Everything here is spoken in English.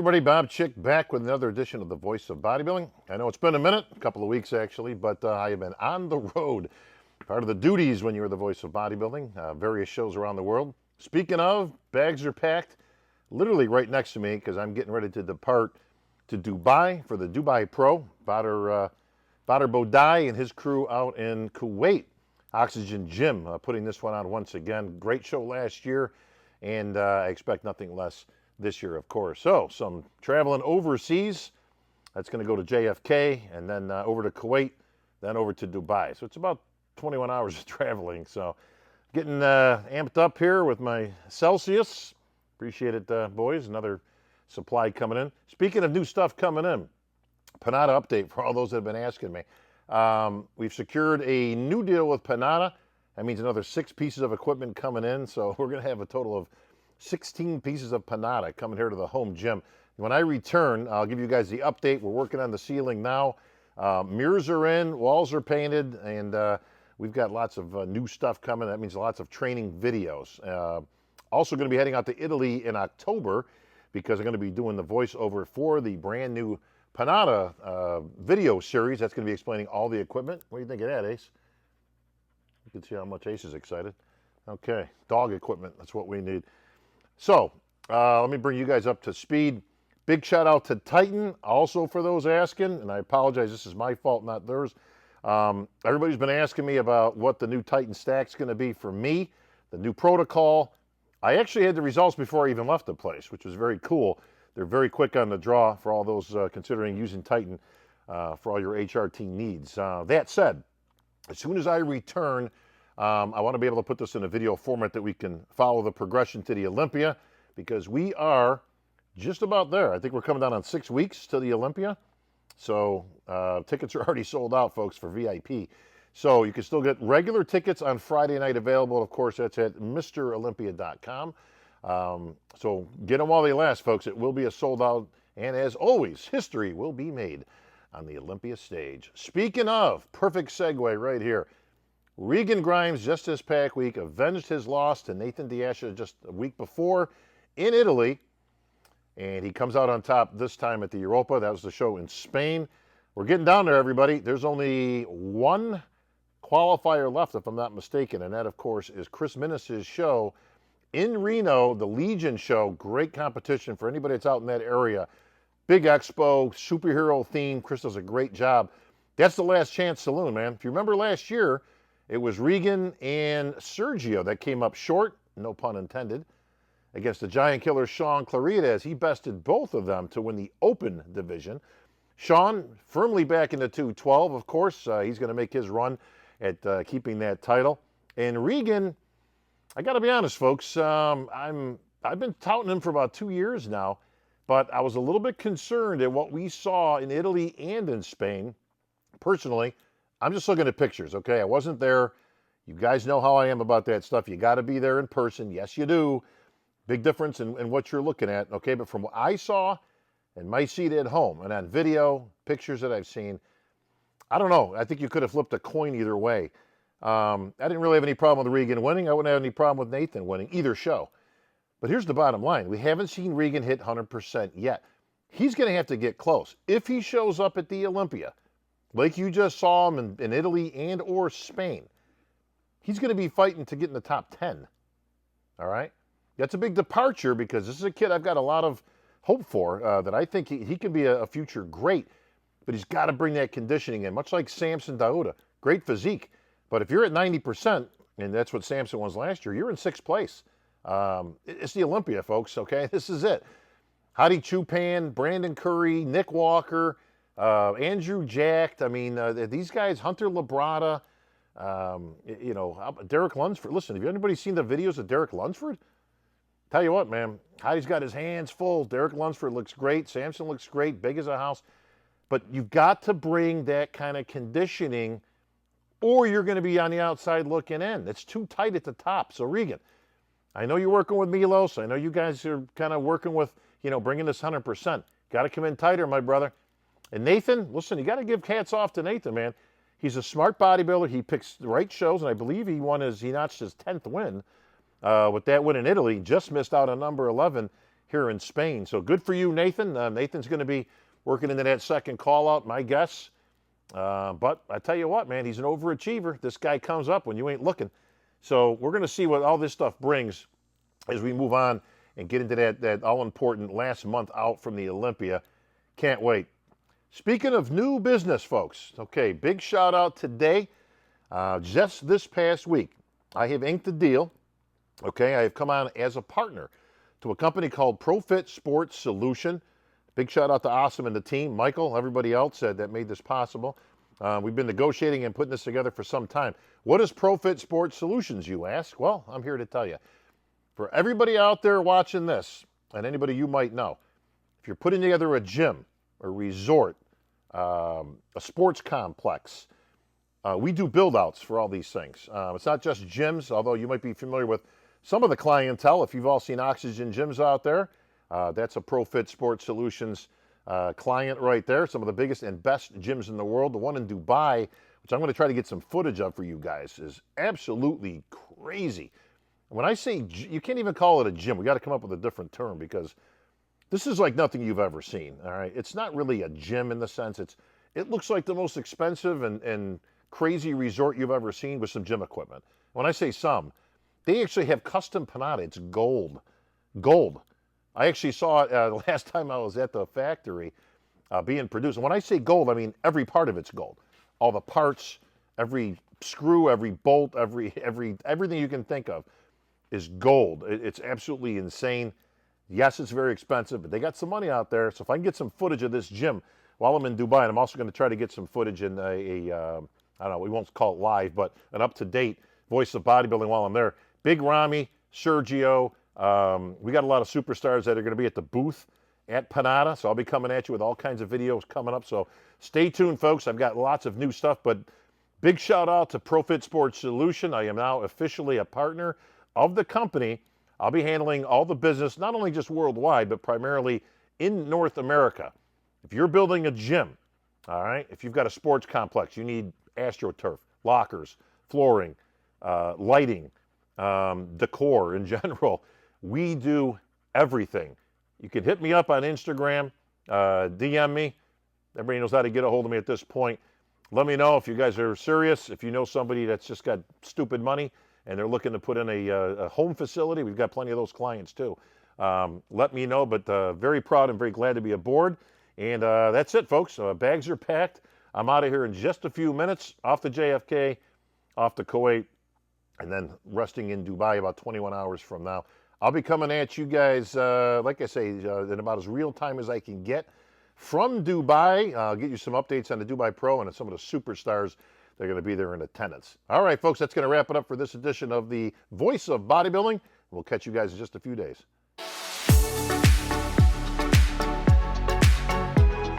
everybody, Bob Chick back with another edition of the Voice of Bodybuilding. I know it's been a minute, a couple of weeks actually, but I have been on the road. Part of the duties when you're the Voice of Bodybuilding, various shows around the world. Speaking of, bags are packed, literally right next to me because I'm getting ready to depart to Dubai for the Dubai Pro. Badr Bodai and his crew out in Kuwait. Oxygen Gym putting this one on once again. Great show last year, and I expect nothing less this year, of course. So, some traveling overseas. That's going to go to JFK, and then over to Kuwait, then over to Dubai. So it's about 21 hours of traveling. So getting amped up here with my Celsius. Appreciate it, boys. Another supply coming in. Speaking of new stuff coming in, Panatta update for all those that have been asking me. We've secured a new deal with Panatta. That means another 6 pieces of equipment coming in. So we're going to have a total of 16 pieces of Panatta coming here to the home gym. When I return, I'll give you guys the update. We're working on the ceiling now. Mirrors are in, walls are painted, and we've got lots of new stuff coming. That means lots of training videos. Also going to be heading out to Italy in October because I'm going to be doing the voiceover for the brand new Panatta video series. That's going to be explaining all the equipment. What do you think of that, Ace? You can see how much Ace is excited. Okay, dog equipment, that's what we need. So, let me bring you guys up to speed. Big shout out to Titan, also for those asking, and I apologize, this is my fault, not theirs. Everybody's been asking me about what the new Titan stack's going to be for me, the new protocol. I actually had the results before I even left the place, which was very cool. They're very quick on the draw for all those considering using Titan for all your HRT needs. That said, as soon as I return, I want to be able to put this in a video format that we can follow the progression to the Olympia, because we are just about there. I think we're coming down on 6 weeks to the Olympia. So tickets are already sold out, folks, for VIP. So you can still get regular tickets on Friday night available. Of course, that's at MrOlympia.com. So get them while they last, folks. It will be a sold out. And as always, history will be made on the Olympia stage. Speaking of, perfect segue right here. Regan Grimes, just this past week, avenged his loss to Nathan Diasha just a week before in Italy. And he comes out on top this time at the Europa. That was the show in Spain. We're getting down there, everybody. There's only one qualifier left, if I'm not mistaken. And that, of course, is Chris Minnis' show in Reno, the Legion show. Great competition for anybody that's out in that area. Big expo, superhero theme. Chris does a great job. That's the Last Chance Saloon, man. If you remember last year, it was Regan and Sergio that came up short, no pun intended, against the giant killer Sean Clarides. He bested both of them to win the open division. Sean firmly back into 212, of course. He's going to make his run at keeping that title. And Regan, I got to be honest, folks, I've been touting him for about 2 years now, but I was a little bit concerned at what we saw in Italy and in Spain. Personally, I'm just looking at pictures, okay? I wasn't there. You guys know how I am about that stuff. You got to be there in person. Yes, you do. Big difference in what you're looking at, okay? But from what I saw and my seat at home and on video, pictures that I've seen, I don't know. I think you could have flipped a coin either way. I didn't really have any problem with Regan winning. I wouldn't have any problem with Nathan winning either show. But here's the bottom line. We haven't seen Regan hit 100% yet. He's going to have to get close. If he shows up at the Olympia, like you just saw him in Italy and or Spain, he's going to be fighting to get in the top 10. All right? That's a big departure because this is a kid I've got a lot of hope for, that I think he can be a future great, but he's got to bring that conditioning in, much like Samson Dauda. Great physique. But if you're at 90%, and that's what Samson was last year, you're in 6th place. It's the Olympia, folks, okay? This is it. Hadi Chupan, Brandon Curry, Nick Walker, Andrew Jacked. I mean, these guys, Hunter Labrada, Derek Lunsford. Listen, have anybody seen the videos of Derek Lunsford? Tell you what, man, Hadi's got his hands full. Derek Lunsford looks great. Samson looks great, big as a house. But you've got to bring that kind of conditioning, or you're going to be on the outside looking in. It's too tight at the top. So, Regan, I know you're working with Milos. I know you guys are kind of working with, bringing this 100%. Got to come in tighter, my brother. And Nathan, listen, you got to give hats off to Nathan, man. He's a smart bodybuilder. He picks the right shows, and I believe he notched his 10th win with that win in Italy. Just missed out on number 11. here in Spain. So good for you, Nathan. Nathan's going to be working into that second call out, my guess. But I tell you what, man, he's an overachiever. This guy comes up when you ain't looking. So we're going to see what all this stuff brings as we move on and get into that all-important last month out from the Olympia. Can't wait. Speaking of new business, folks, okay, big shout out today. Just this past week, I have inked a deal. Okay, I have come on as a partner to a company called ProFit Sports Solution. Big shout out to Awesome and the team, Michael, everybody else that made this possible. We've been negotiating and putting this together for some time. What is ProFit Sports Solutions, you ask? Well, I'm here to tell you. For everybody out there watching this, and anybody you might know, if you're putting together a gym, a resort, a sports complex, we do build-outs for all these things. It's not just gyms, although you might be familiar with some of the clientele. If you've all seen Oxygen gyms out there, that's a ProFit Sports Solutions client right there. Some of the biggest and best gyms in the world. The one in Dubai, which I'm going to try to get some footage of for you guys, is absolutely crazy. When I say, you can't even call it a gym. We got to come up with a different term because this is like nothing you've ever seen, all right? It's not really a gym in the sense. It looks like the most expensive and crazy resort you've ever seen with some gym equipment. When I say some, they actually have custom Panatta. It's gold. Gold. I actually saw it the last time I was at the factory being produced. And when I say gold, I mean every part of it's gold. All the parts, every screw, every bolt, everything you can think of is gold. It's absolutely insane. Yes, it's very expensive, but they got some money out there. So if I can get some footage of this gym while I'm in Dubai, and I'm also going to try to get some footage in I don't know, we won't call it live, but an up-to-date Voice of Bodybuilding while I'm there. Big Rami, Sergio, we got a lot of superstars that are going to be at the booth at Panatta, so I'll be coming at you with all kinds of videos coming up. So stay tuned, folks. I've got lots of new stuff, but big shout out to ProFit Sports Solution. I am now officially a partner of the company. I'll be handling all the business, not only just worldwide, but primarily in North America. If you're building a gym, all right, if you've got a sports complex, you need AstroTurf, lockers, flooring, lighting, decor in general. We do everything. You can hit me up on Instagram, DM me. Everybody knows how to get a hold of me at this point. Let me know if you guys are serious. If you know somebody that's just got stupid money and they're looking to put in a home facility, we've got plenty of those clients too. Let me know, but very proud and very glad to be aboard. And that's it, folks. Bags are packed. I'm out of here in just a few minutes, off to JFK, off to Kuwait, and then resting in Dubai about 21 hours from now. I'll be coming at you guys, like I say, in about as real time as I can get from Dubai. I'll get you some updates on the Dubai Pro and some of the superstars that are going to be there in attendance. All right, folks, that's going to wrap it up for this edition of the Voice of Bodybuilding. We'll catch you guys in just a few days.